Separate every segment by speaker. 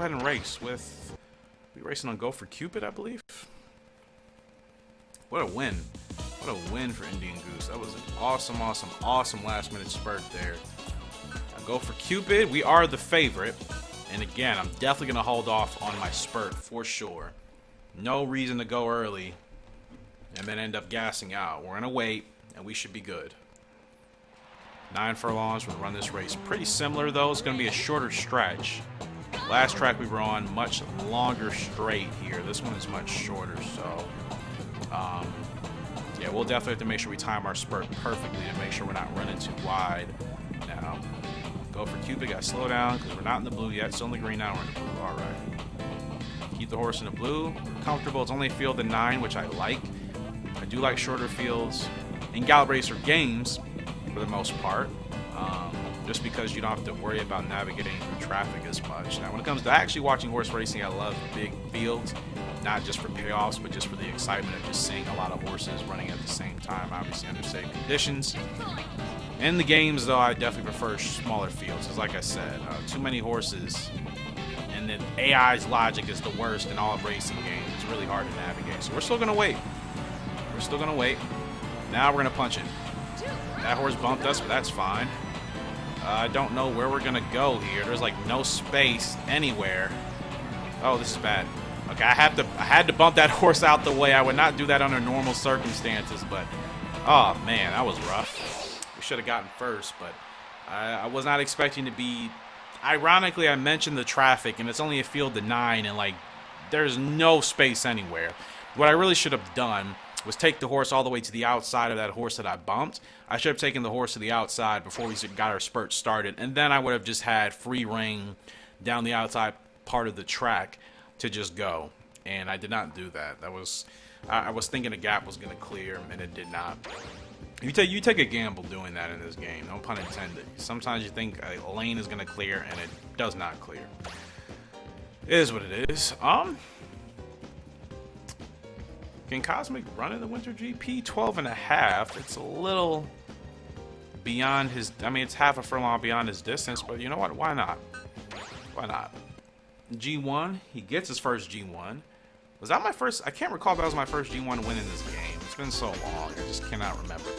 Speaker 1: ahead and race with... We racing on Go for Cupid, I believe. What a win. What a win for Indian Goose. That was an awesome, awesome, awesome last minute spurt there. Now Go for Cupid. We are the favorite. And again, I'm definitely going to hold off on my spurt for sure. No reason to go early and then end up gassing out. We're going to wait, and we should be good. 9 furlongs, we'll run this race. Pretty similar, though. It's going to be a shorter stretch. Last track we were on, much longer straight here. This one is much shorter, so... yeah, we'll definitely have to make sure we time our spurt perfectly to make sure we're not running too wide. Now, Go for Cupid, got to slow down because we're not in the blue yet. Still in the green now, we're in the blue. All right. Keep the horse in the blue. Comfortable. It's only a field of 9, which I like. I do like shorter fields in Gallop Racer games for the most part, just because you don't have to worry about navigating the traffic as much. Now, when it comes to actually watching horse racing, I love big fields, not just for payoffs, but just for the excitement of just seeing a lot of horses running at the same time, obviously under safe conditions. In the games, though, I definitely prefer smaller fields, because like I said, too many horses, and then AI's logic is the worst in all of racing games. It's really hard to navigate, so we're still going to wait. We're still going to wait. Now we're going to punch it. That horse bumped us, but that's fine. I don't know where we're going to go here. There's like no space anywhere. Oh, this is bad. Okay, I had to bump that horse out the way. I would not do that under normal circumstances, but oh man, that was rough. We should have gotten first, but I was not expecting to be. Ironically, I mentioned the traffic, and it's only a field of 9, and like there's no space anywhere. What I really should have done was take the horse all the way to the outside of that horse that I bumped. I should have taken the horse to the outside before we got our spurt started, and then I would have just had free rein down the outside part of the track to just go. And I did not do that. I was thinking a gap was going to clear, and it did not. You take a gamble doing that in this game, no pun intended. Sometimes you think a lane is going to clear, and it does not clear. It is what it is. Can Cosmic run in the Winter GP? 12.5. It's a little beyond his... I mean, it's half a furlong beyond his distance, but you know what? Why not? Why not? G1. He gets his first G1. Was that my first... I can't recall if that was my first G1 win in this game. It's been so long. I just cannot remember.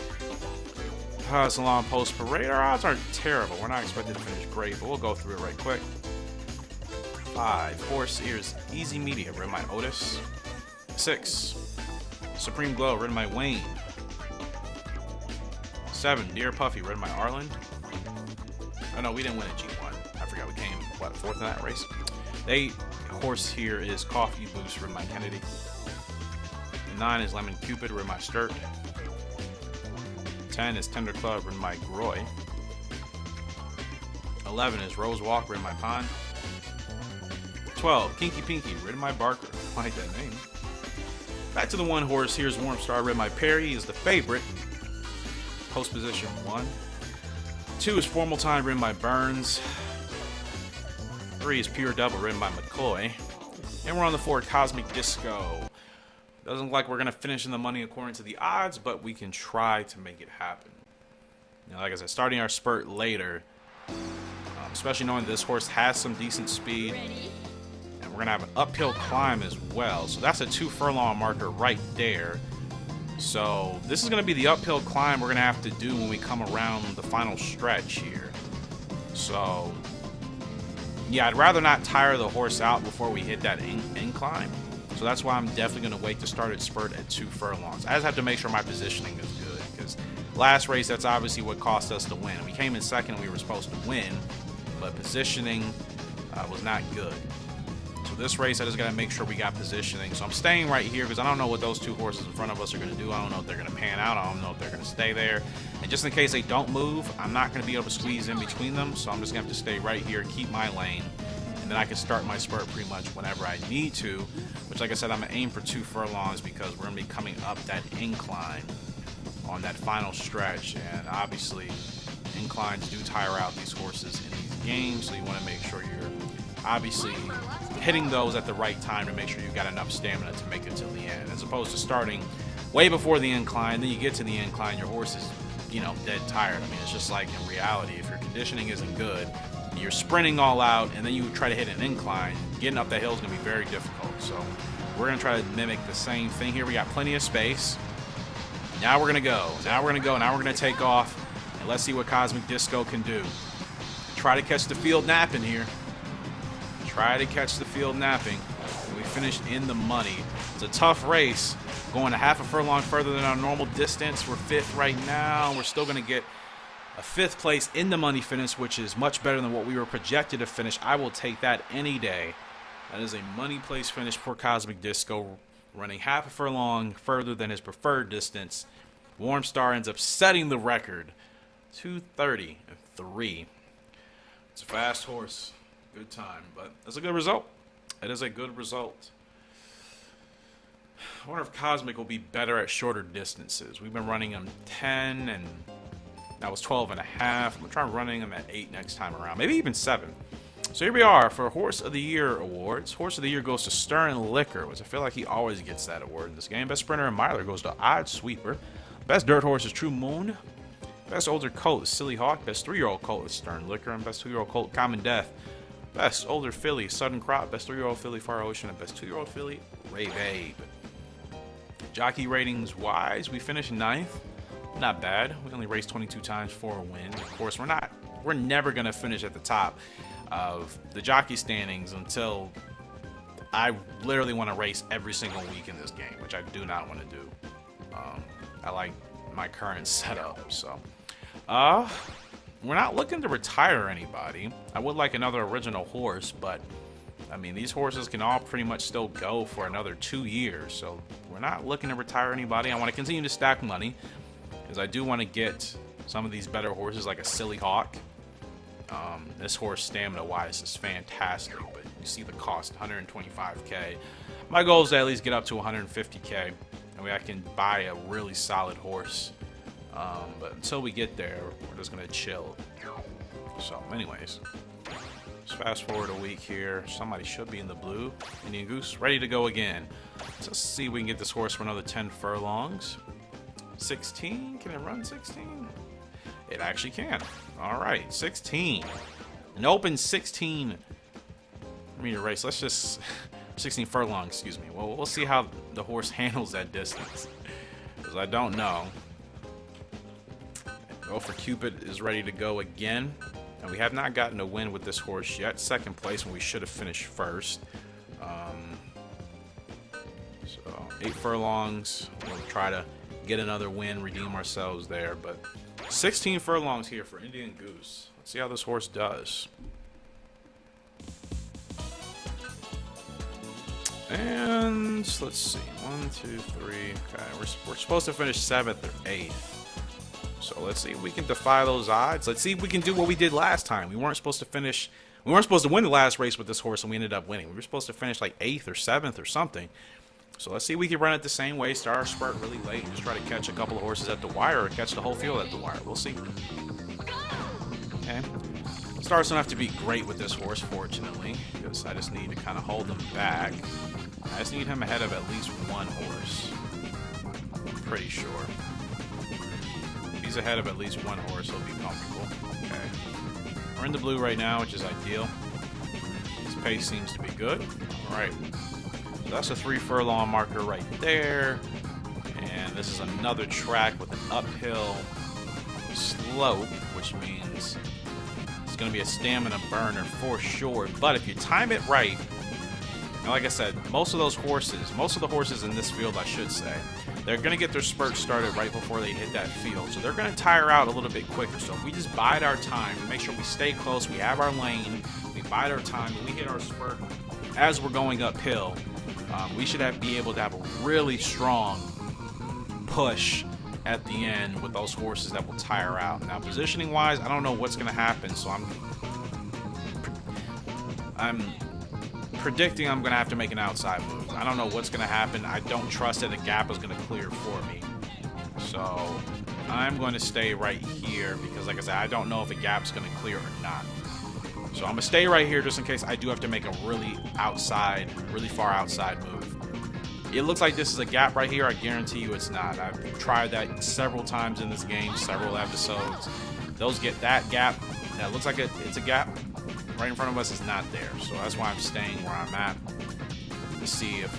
Speaker 1: It's a long post parade. Our odds aren't terrible. We're not expected to finish great, but we'll go through it right quick. 5. Horse Ears. Easy Media. Rid my Otis. 6. Supreme Glow, ridden by Wayne. 7. Dear Puffy, ridden by Arlen. Oh no, we didn't win a G1. I forgot we came, what, 4th in that race? 8. Horse here is Coffee Boost, ridden by Kennedy. 9 is Lemon Cupid, ridden by Sturt. 10 is Tender Club, ridden by Groy. 11 is Rose Walk, ridden by Pond. 12, Kinky Pinky, ridden by Barker. I like that name. Back to the one horse. Here's Warm Star, ridden by Perry. He is the favorite. Post position 1. 2 is Formal Time, ridden by Burns. 3 is Pure Double, ridden by McCoy. And we're on the 4, Cosmic Disco. Doesn't look like we're going to finish in the money according to the odds, but we can try to make it happen. Now, like I said, starting our spurt later, especially knowing this horse has some decent speed. We're going to have an uphill climb as well. So that's a 2 furlong marker right there. So this is going to be the uphill climb we're going to have to do when we come around the final stretch here. So, yeah, I'd rather not tire the horse out before we hit that incline. So that's why I'm definitely going to wait to start its spurt at 2 furlongs. I just have to make sure my positioning is good, because last race, that's obviously what cost us the win. We came in second and we were supposed to win, but positioning was not good. So this race, I just got to make sure we got positioning. So I'm staying right here because I don't know what those 2 horses in front of us are going to do. I don't know if they're going to pan out. I don't know if they're going to stay there. And just in case they don't move, I'm not going to be able to squeeze in between them. So I'm just going to have to stay right here, keep my lane, and then I can start my spurt pretty much whenever I need to. Which, like I said, I'm going to aim for 2 furlongs because we're going to be coming up that incline on that final stretch. And obviously, inclines do tire out these horses in these games. So you want to make sure you're obviously hitting those at the right time to make sure you've got enough stamina to make it to the end, as opposed to starting way before the incline. Then you get to the incline, your horse is, dead tired. I mean, it's just like in reality, if your conditioning isn't good, you're sprinting all out, and then you try to hit an incline, getting up that hill is going to be very difficult. So we're going to try to mimic the same thing here. We got plenty of space. Now we're going to go. Now we're going to go. Now we're going to take off. And let's see what Cosmic Disco can do. Try to catch the field napping here. Try to catch the field napping. And we finished in the money. It's a tough race. Going a half a furlong further than our normal distance. We're 5th right now. We're still going to get a 5th place in the money finish, which is much better than what we were projected to finish. I will take that any day. That is a money place finish for Cosmic Disco, running half a furlong further than his preferred distance. Warm Star ends up setting the record, 2:30.3. It's a fast horse, good time, but that's a good result. It is a good result. I wonder if Cosmic will be better at shorter distances. We've been running him 10, and that was 12.5. I'm going to try running him at 8 next time around, maybe even 7. So here we are for Horse of the Year awards. Horse of the Year goes to Stern Liquor, which I feel like he always gets that award in this game. Best Sprinter and Miler goes to Odd Sweeper. Best Dirt Horse is True Moon. Best Older Colt is Silly Hawk. Best 3-year-old Colt is Stern Liquor. And Best 2-year-old Colt, Common Death. Best Older Filly, Sudden Crop. Best 3-year-old Filly, Far Ocean. And Best 2-year-old Filly, Ray Babe. Jockey ratings wise, we finished 9th. Not bad. We only raced 22 times for a win. Of course, we're never going to finish at the top of the jockey standings until I literally want to race every single week in this game, which I do not want to do. I like my current setup, so we're not looking to retire anybody. I would like another original horse, but I mean, these horses can all pretty much still go for another 2 years, so we're not looking to retire anybody. I want to continue to stack money because I do want to get some of these better horses, like a Silly Hawk. This horse, stamina-wise, is fantastic, but you see the cost, 125k. My goal is to at least get up to 150k, and I can buy a really solid horse. But until we get there, we're just going to chill. So, anyways, let's fast forward a week here. Somebody should be in the blue. Indian Goose, ready to go again. Let's see if we can get this horse for another 10 furlongs. 16? Can it run 16? It actually can. All right, 16. An open 16 meter race. Let's just 16 furlongs, excuse me. Well, we'll see how the horse handles that distance, because I don't know. Go for Cupid is ready to go again, and we have not gotten a win with this horse yet. 2nd place when we should have finished 1st. So 8 furlongs. We'll try to get another win, redeem ourselves there, but 16 furlongs here for Indian Goose. Let's see how this horse does. And let's see, 1, 2, 3. Okay, we're supposed to finish 7th or 8th. So let's see if we can defy those odds. Let's see if we can do what we did last time. We weren't supposed to win the last race with this horse, and we ended up winning. We were supposed to finish like 8th or 7th or something. So let's see if we can run it the same way, start our spurt really late, and just try to catch a couple of horses at the wire, or catch the whole field at the wire. We'll see. Okay. Starts don't have to be great with this horse, fortunately, because I just need to kind of hold him back. I just need him ahead of at least one horse. I'm pretty sure. If he's ahead of at least one horse, he'll be comfortable. Okay. We're in the blue right now, which is ideal. His pace seems to be good. All right. That's a 3 furlong marker right there. And this is another track with an uphill slope, which means it's going to be a stamina burner for sure. But if you time it right, and like I said, most of the horses in this field, I should say, they're going to get their spurt started right before they hit that field. So they're going to tire out a little bit quicker. So if we just bide our time, we make sure we stay close, we have our lane, we bide our time, and we hit our spurt as we're going uphill, we should be able to have a really strong push at the end with those horses that will tire out. Now, positioning wise, I don't know what's going to happen, so I'm predicting I'm going to have to make an outside move. I don't know what's going to happen. I don't trust that a gap is going to clear for me, so I'm going to stay right here because, like I said, I don't know if a gap's going to clear or not. So I'm going to stay right here just in case I do have to make a really far outside move. It looks like this is a gap right here. I guarantee you it's not. I've tried that several times in this game, several episodes. Those get that gap. That looks like it's a gap right in front of us is not there. So that's why I'm staying where I'm at to see if,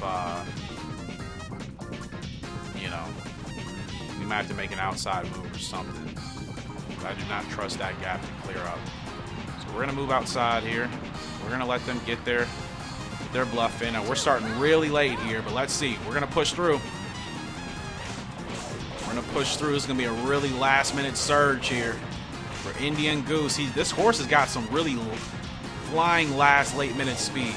Speaker 1: you know, we might have to make an outside move or something. But I do not trust that gap to clear up. So we're going to move outside here. We're going to let them get their bluff in. Now, we're starting really late here, but let's see. We're going to push through. We're going to push through. It's going to be a really last-minute surge here for Indian Goose. This horse has got some really flying late-minute speed.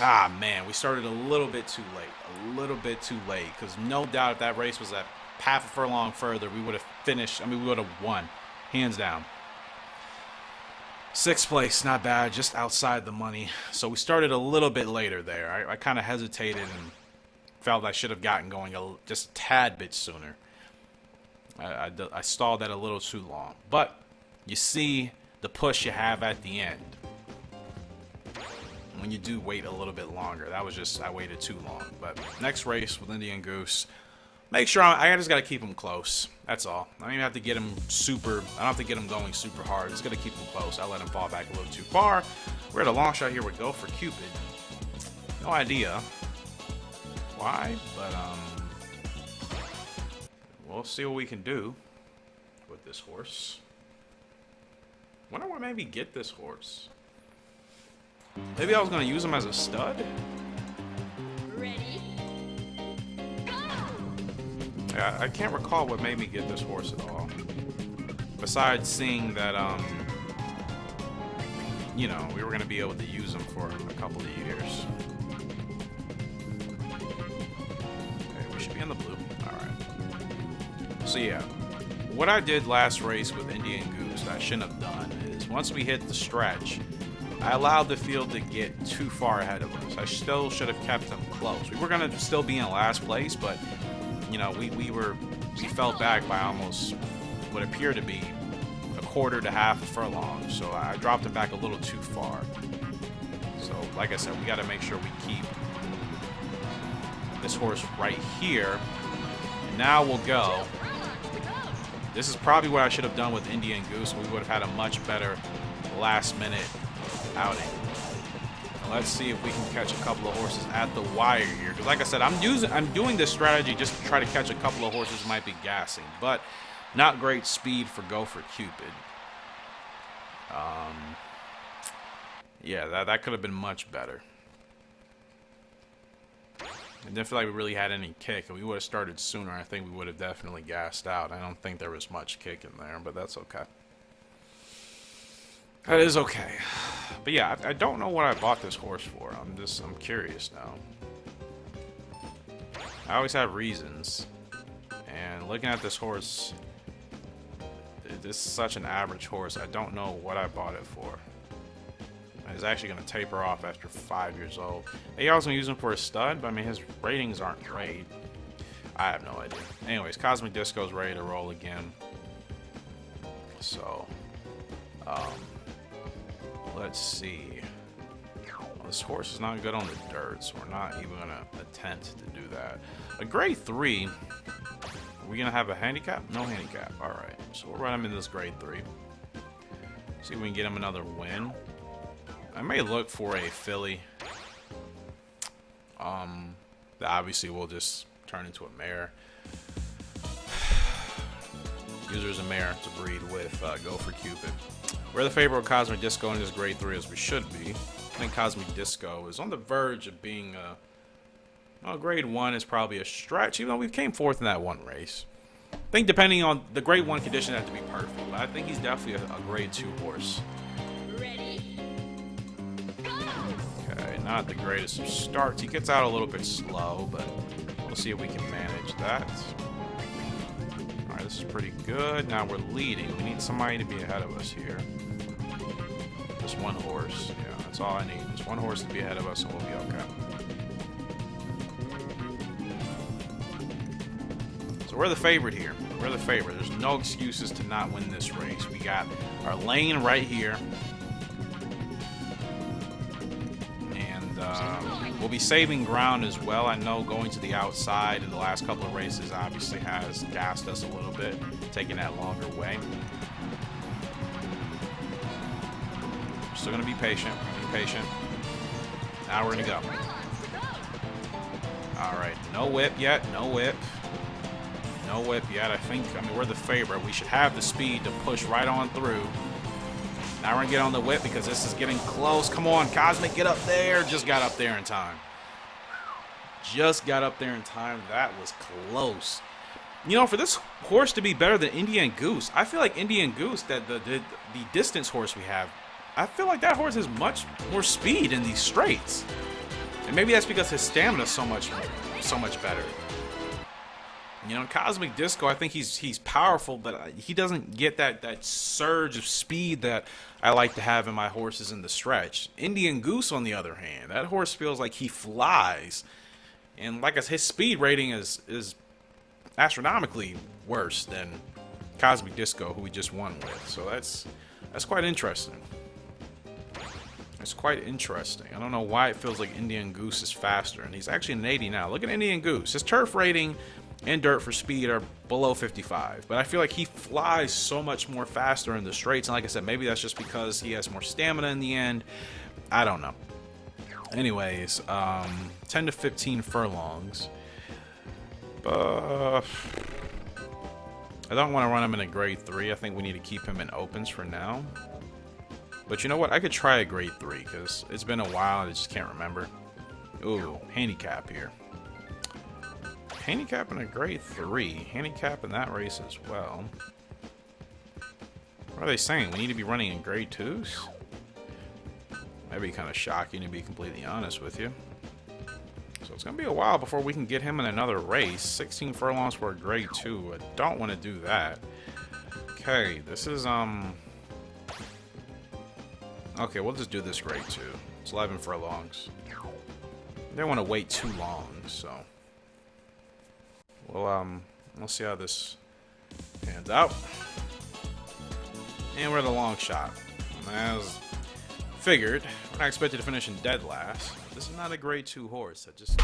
Speaker 1: Ah, man, we started a little bit too late. A little bit too late, because no doubt if that race was a half a furlong further, we would have finished. I mean, we would have won, hands down. 6th place, not bad, just outside the money. So we started a little bit later there. I kind of hesitated and felt I should have gotten going just a tad bit sooner. I stalled that a little too long. But you see the push you have at the end when you do wait a little bit longer. That was just, I waited too long. But next race with Indian Goose, make sure I just got to keep him close. That's all. I don't even have to get him super. I don't have to get him going super hard. Just got to keep him close. I let him fall back a little too far. We're at a long shot here with Go for Cupid. No idea why, but we'll see what we can do with this horse. Wonder where maybe get this horse. Maybe I was gonna use him as a stud.
Speaker 2: Ready?
Speaker 1: Yeah, I can't recall what made me get this horse at all. Besides seeing that, you know, we were gonna be able to use him for a couple of years. Okay, we should be in the blue. All right. So yeah, what I did last race with Indian Goose that I shouldn't have done is once we hit the stretch, I allowed the field to get too far ahead of us. I still should have kept them close. We were going to still be in last place, but, you know, we fell back by almost what appeared to be a quarter to half a furlong. So I dropped them back a little too far. So, like I said, we got to make sure we keep this horse right here. And now we'll go. This is probably what I should have done with Indian Goose. We would have had a much better last-minute outing. Now let's see if we can catch a couple of horses at the wire here. Because like I said, I'm doing this strategy just to try to catch a couple of horses who might be gassing, but not great speed for Go for Cupid. Yeah, that could have been much better. I didn't feel like we really had any kick. If we would have started sooner, I think we would have definitely gassed out. I don't think there was much kick in there, but that's okay. That is okay. But yeah, I don't know what I bought this horse for. I'm curious now. I always have reasons. And looking at this horse, this is such an average horse. I don't know what I bought it for. He's actually going to taper off after 5 years old. They also use him for a stud, but I mean, his ratings aren't great. I have no idea. Anyways, Cosmic Disco's ready to roll again. So, let's see. Well, this horse is not good on the dirt, so we're not even going to attempt to do that. A grade 3. Are we going to have a handicap? No handicap. Alright, so we'll run him in this grade 3. See if we can get him another win. I may look for a filly. That obviously will just turn into a mare. Use her as a mare to breed with Go for Cupid. We're the favorite of Cosmic Disco in this grade 3 as we should be. I think Cosmic Disco is on the verge of being well, grade 1 is probably a stretch, even though we came fourth in that one race. I think depending on the grade 1 condition, have to be perfect, but I think he's definitely a grade 2 horse. Okay, not the greatest of starts. He gets out a little bit slow, but we'll see if we can manage that. Alright, this is pretty good. Now we're leading. We need somebody to be ahead of us here. Just one horse. Yeah, that's all I need. Just one horse to be ahead of us and we'll be okay. So we're the favorite here. We're the favorite. There's no excuses to not win this race. We got our lane right here. We'll be saving ground as well. I know going to the outside in the last couple of races obviously has gassed us a little bit, taking that longer way. Still gonna be patient. Be patient. Now we're gonna go. Alright, no whip yet. No whip. No whip yet. I mean, we're the favorite. We should have the speed to push right on through. Now we're gonna get on the whip because this is getting close. Come on, Cosmic, get up there. Just got up there in time. Just got up there in time. That was close. You know, for this horse to be better than Indian Goose, I feel like Indian Goose, that the distance horse we have, I feel like that horse has much more speed in these straights. And maybe that's because his stamina is so much better. You know, Cosmic Disco, I think he's powerful, but he doesn't get that surge of speed that I like to have in my horses in the stretch. Indian Goose, on the other hand, that horse feels like he flies. And like I said, his speed rating is astronomically worse than Cosmic Disco, who we just won with. So that's quite interesting. It's quite interesting. I don't know why it feels like Indian Goose is faster, and he's actually an 80 now. Look at Indian Goose. His turf rating and dirt for speed are below 55, but I feel like he flies so much more faster in the straights, and like I said, maybe that's just because he has more stamina in the end. I don't know. Anyways, 10 to 15 furlongs. I don't want to run him in a grade 3. I think we need to keep him in opens for now. But you know what? I could try a grade 3 because it's been a while and I just can't remember. Ooh, handicap here. Handicap in a grade 3. Handicap in that race as well. What are they saying? We need to be running in grade 2s? That'd be kind of shocking, to be completely honest with you. So it's going to be a while before we can get him in another race. 16 furlongs for a grade 2. I don't want to do that. Okay, this is, okay, we'll just do this grade 2. It's 11 furlongs. I don't want to wait too long, so we'll see how this pans out. And we're at a long shot. As figured, we're not expected to finish in dead last. This is not a grade 2 horse. I just